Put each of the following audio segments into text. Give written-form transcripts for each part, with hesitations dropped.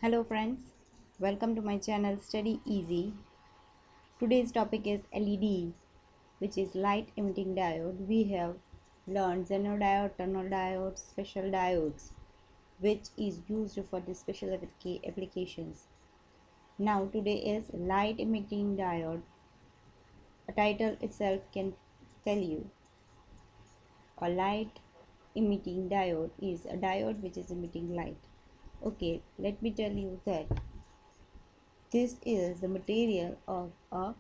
Hello friends, welcome to my channel Study Easy. Today's topic is LED, which is light emitting diode. We have learned Zener diode, tunnel diodes, special diodes, which is used for the special applications. Now today is light emitting diode. A title itself can tell you. A light emitting diode is a diode which is emitting light. Okay, let me tell you that this is the material of a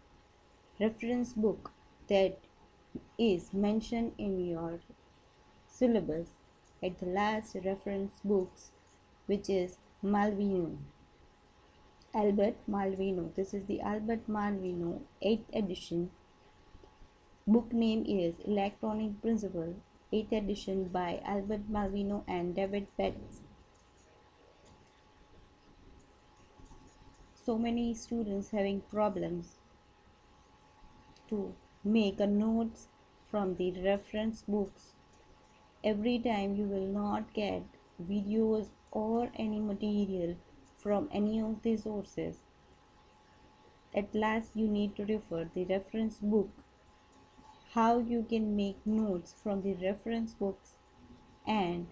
reference book that is mentioned in your syllabus at the last reference books, which is Malvino. Albert Malvino. This is the Albert Malvino 8th edition. Book name is Electronic Principle, 8th edition by Albert Malvino and David Betts. So many students having problems to make a notes from the reference books. Every time you will not get videos or any material from any of the sources. At last you need to refer the reference book. How you can make notes from the reference books and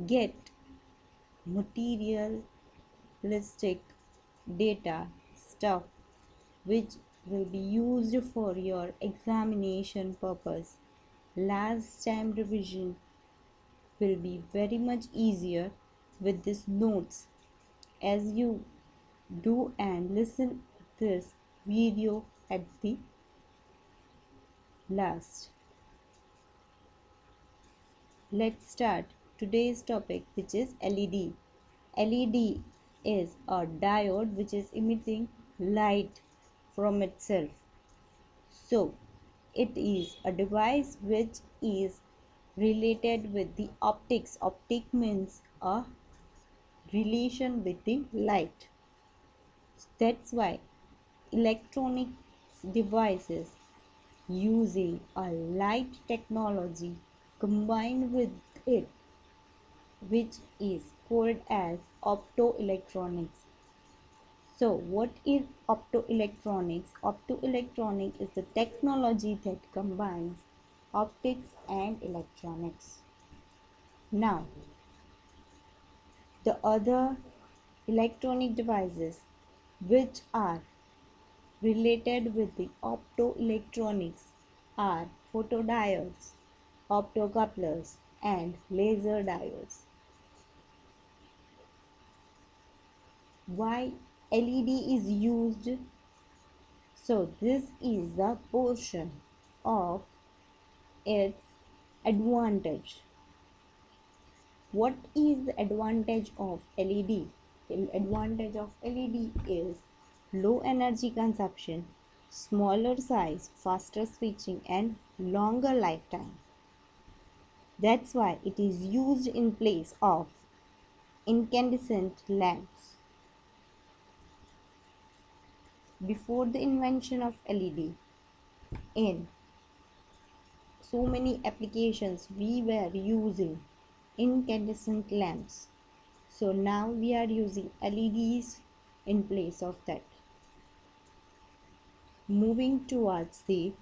get materialistic data stuff which will be used for your examination purpose. Last time revision will be very much easier with these notes as you do and listen this video at the last. Let's start today's topic, which is LED. LED is a diode which is emitting light from itself. So it is a device which is related with the optics. Optic means a relation with the light. That's why electronic devices using a light technology combined with it, which is called as optoelectronics. So what is optoelectronics? Optoelectronics is the technology that combines optics and electronics. Now the other electronic devices which are related with the optoelectronics are photodiodes, optocouplers, and laser diodes. Why LED is used? So this is the portion of its advantage. What is the advantage of LED? The advantage of LED is low energy consumption, smaller size, faster switching, and longer lifetime. That's why it is used in place of incandescent lamps. Before the invention of LED, in so many applications we were using incandescent lamps. So now we are using LEDs in place of that. Moving towards the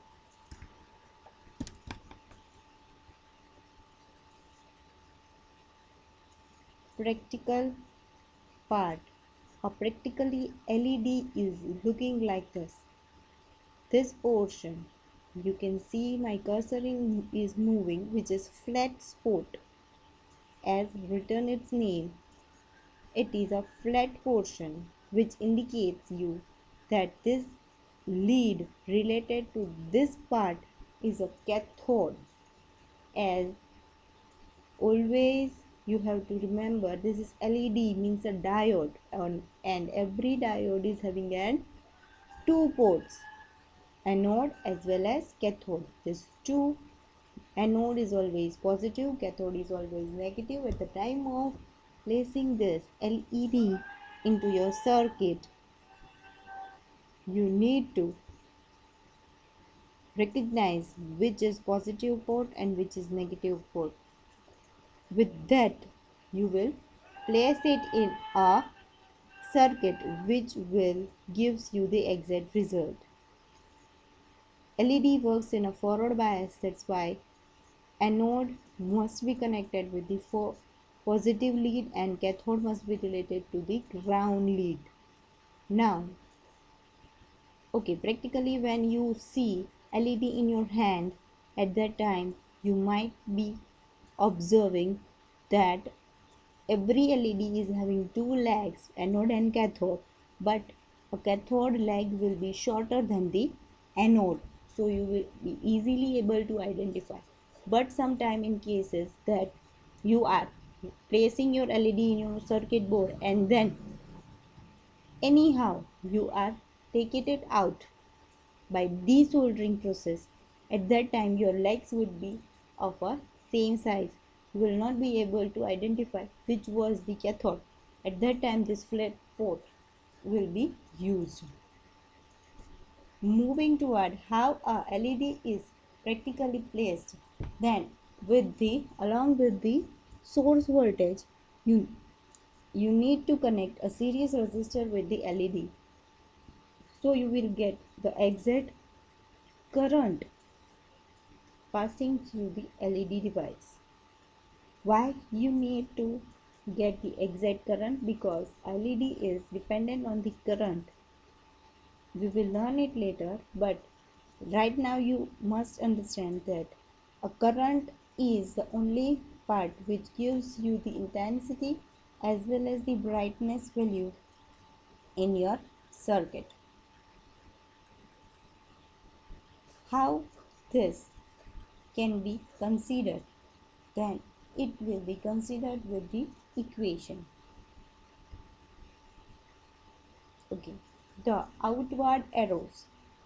practical part, or practically LED is looking like this. This portion you can see my cursor is moving, which is flat spot. As written its name, it is a flat portion which indicates you that this lead related to this part is a cathode. As always you have to remember, this is LED means a diode, and every diode is having two ports, anode as well as cathode. This two, anode is always positive, cathode is always negative. At the time of placing this LED into your circuit, you need to recognize which is positive port and which is negative port. With that, you will place it in a circuit which will gives you the exact result. LED works in a forward bias, that's why anode must be connected with the positive lead and cathode must be related to the ground lead. Now, okay, practically when you see LED in your hand, at that time you might be observing that every LED is having two legs, anode and cathode, but a cathode leg will be shorter than the anode, so you will be easily able to identify. But sometime in cases that you are placing your LED in your circuit board and then anyhow you are taking it out by desoldering process, at that time your legs would be of a same size. You will not be able to identify which was the cathode. At that time this flat port will be used. Moving toward how a LED is practically placed, then along with the source voltage, you need to connect a series resistor with the LED, so you will get the exact current passing through the LED device. Why you need to get the exact current? Because LED is dependent on the current. We will learn it later, but right now you must understand that a current is the only part which gives you the intensity as well as the brightness value in your circuit. How this can be considered? Then it will be considered with the equation. Okay, the outward arrows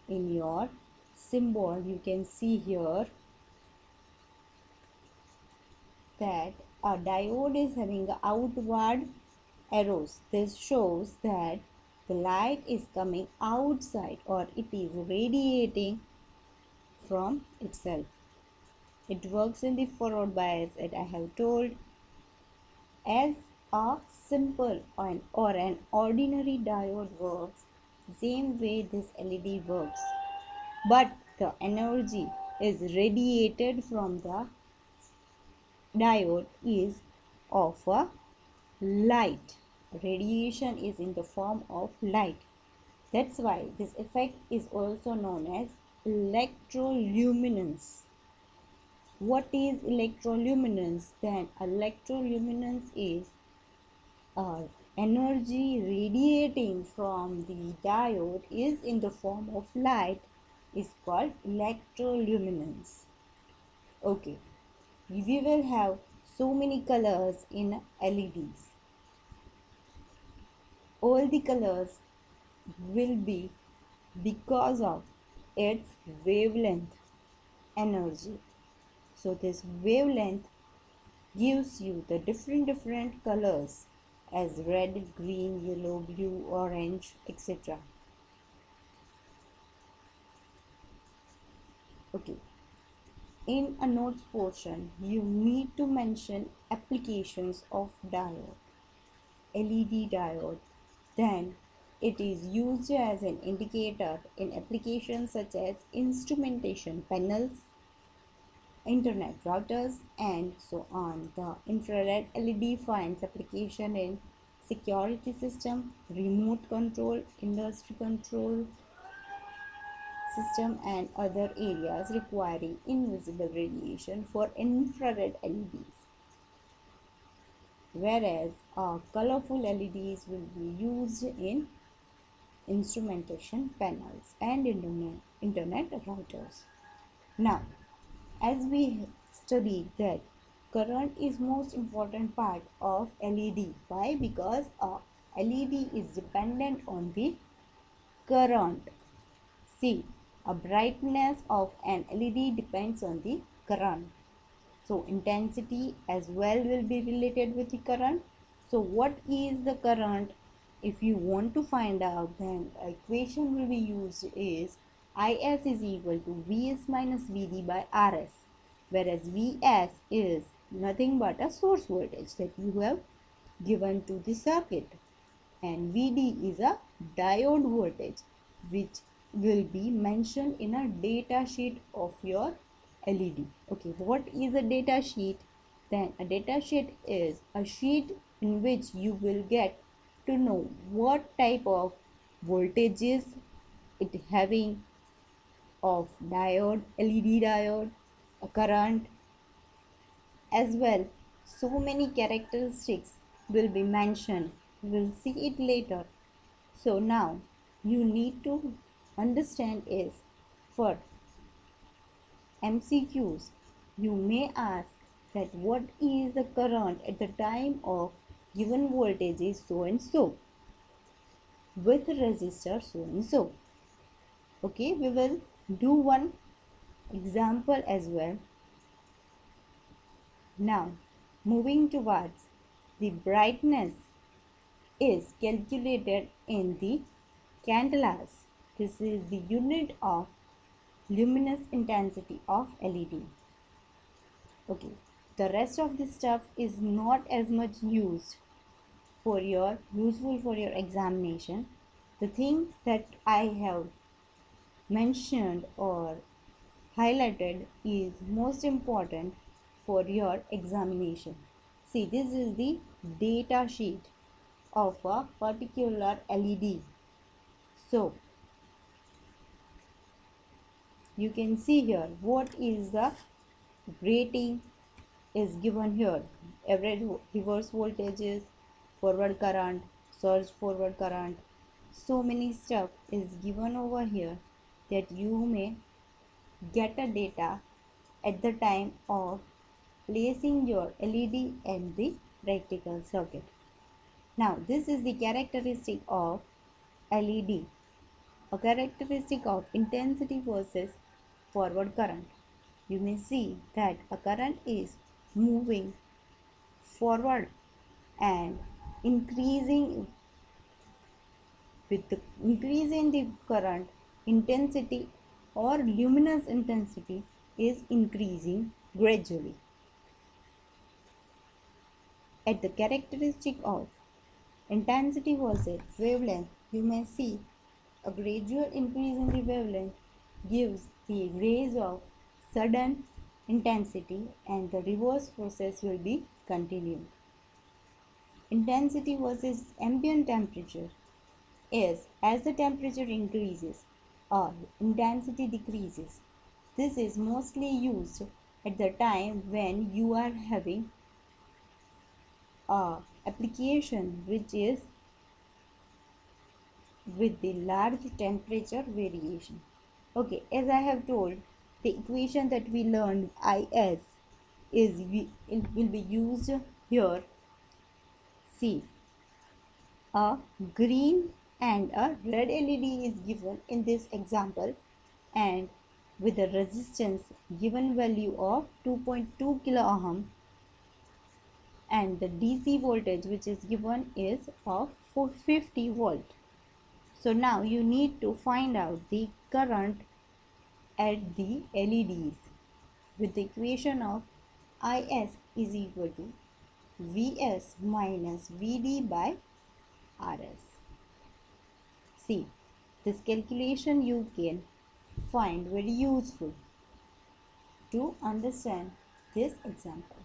in your symbol, you can see here that a diode is having outward arrows. This shows that the light is coming outside or it is radiating from itself. It works in the forward bias, as I have told, as a simple or an ordinary diode works. Same way this LED works, but the energy is radiated from the diode is of a light. Radiation is in the form of light. That's why this effect is also known as electroluminescence. What is electroluminescence? Then electroluminescence is energy radiating from the diode is in the form of light, is called electroluminescence. Okay, we will have so many colors in LEDs. All the colors will be because of its wavelength energy. So this wavelength gives you the different colors as red, green, yellow, blue, orange, etc. Okay. In a notes portion, you need to mention applications of diode, LED diode. Then it is used as an indicator in applications such as instrumentation panels, internet routers, and so on. The infrared LED finds application in security system, remote control, industry control system, and other areas requiring invisible radiation for infrared LEDs. Whereas colorful LEDs will be used in instrumentation panels and internet routers. Now, as we studied that current is most important part of LED. Why? Because a LED is dependent on the current. See, a brightness of an LED depends on the current. So intensity as well will be related with the current. So what is the current? If you want to find out, then the equation will be used is IS is equal to Vs minus Vd by Rs, whereas Vs is nothing but a source voltage that you have given to the circuit. and VD is a diode voltage which will be mentioned in a data sheet of your LED. Okay, what is a data sheet? Then a data sheet is a sheet in which you will get to know what type of voltages it having of diode, LED diode, a current, as well. So many characteristics will be mentioned. We'll see it later. So now you need to understand is for MCQs you may ask that what is the current at the time of given voltage is so and so with resistor so and so. Okay, we will do one example as well. Now moving towards the brightness is calculated in the candelas. This is the unit of luminous intensity of LED. Okay, the rest of this stuff is not as much useful for your examination. The things that I have mentioned or highlighted is most important for your examination. See, this is the data sheet of a particular LED. So you can see here what is the rating is given here. Average reverse voltages, forward current, surge forward current. So many stuff is given over here that you may get a data at the time of placing your LED and the practical circuit. Now this is the characteristic of LED. A characteristic of intensity versus forward current. You may see that a current is moving forward and increasing with the increase in the current intensity or luminous intensity is increasing gradually. At the characteristic of intensity versus wavelength, you may see a gradual increase in the wavelength gives the rays of sudden intensity and the reverse process will be continued. Intensity versus ambient temperature is as the temperature increases or intensity decreases. This is mostly used at the time when you are having a application which is with the large temperature variation. Okay, as I have told, the equation that we learned IS it will be used here. See, a green and a red LED is given in this example and with a resistance given value of 2.2 kilo ohm and the DC voltage which is given is of 450 volt. So now you need to find out the current at the LEDs with the equation of IS is equal to Vs minus Vd by Rs. See, this calculation you can find very useful to understand this example.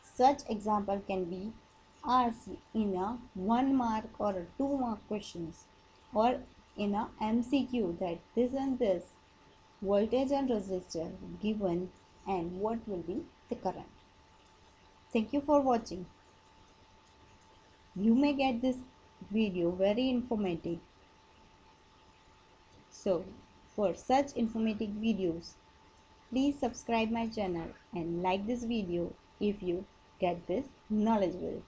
Such example can be asked in a 1 mark or a 2 mark questions or in a MCQ that this and this voltage and resistor given and what will be the current. Thank you for watching. You may get this video very informative. So for such informative videos, please subscribe my channel and like this video if you get this knowledgeable.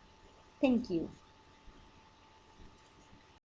Thank you.